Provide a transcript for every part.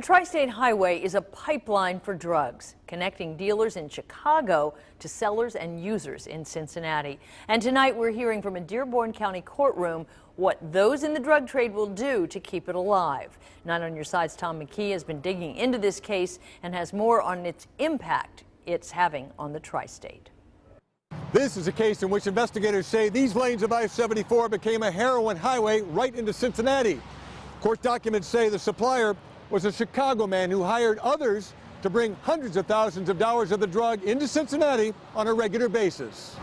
tri-state highway is a pipeline for drugs, connecting dealers in Chicago to sellers and users in Cincinnati. And tonight we're hearing from a Dearborn County courtroom what those in the drug trade will do to keep it alive. 9 on Your Side's Tom McKee has been digging into this case and has more on its impact it's having on the tri-state. This is a case in which investigators say these lanes of I-74 became a heroin highway right into Cincinnati. Court documents say the supplier was a Chicago man who hired others to bring hundreds of thousands of dollars of the drug into Cincinnati on a regular basis.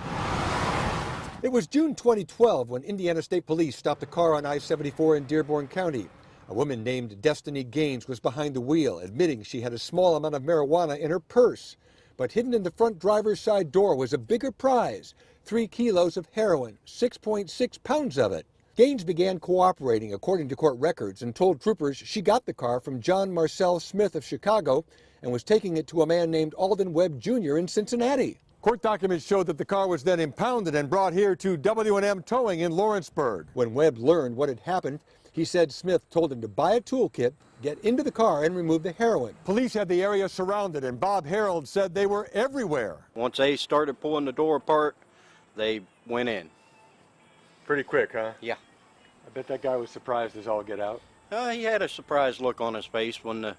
It was June 2012 when Indiana State Police stopped a car on I-74 in Dearborn County. A woman named Destiny Gaines was behind the wheel, admitting she had a small amount of marijuana in her purse. But hidden in the front driver's side door was a bigger prize, 3 kilos of heroin, 6.6 pounds of it. Gaines began cooperating, according to court records, and told troopers she got the car from John Marcel Smith of Chicago and was taking it to a man named Alden Webb Jr. in Cincinnati. Court documents showed that the car was then impounded and brought here to W&M Towing in Lawrenceburg. When Webb learned what had happened, he said Smith told him to buy a toolkit, get into the car, and remove the heroin. Police had the area surrounded, and Bob Harold said they were everywhere. Once they started pulling the door apart, they went in. Pretty quick, huh? Yeah. I bet that guy was surprised as all get out. He had a surprised look on his face when the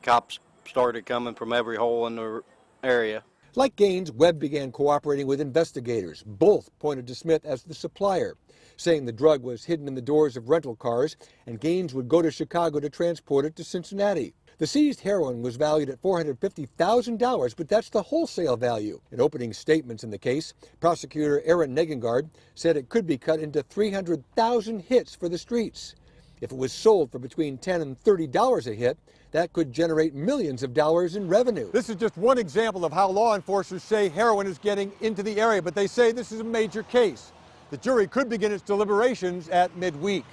cops started coming from every hole in the area. Like Gaines, Webb began cooperating with investigators. Both pointed to Smith as the supplier, saying the drug was hidden in the doors of rental cars and Gaines would go to Chicago to transport it to Cincinnati. The seized heroin was valued at $450,000, but that's the wholesale value. In opening statements in the case, prosecutor Aaron Negengard said it could be cut into 300,000 hits for the streets. If it was sold for between $10 and $30 a hit, that could generate millions of dollars in revenue. This is just one example of how law enforcers say heroin is getting into the area, but they say this is a major case. The jury could begin its deliberations at midweek.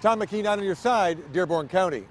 Tom McKee, 9 on Your Side, Dearborn County.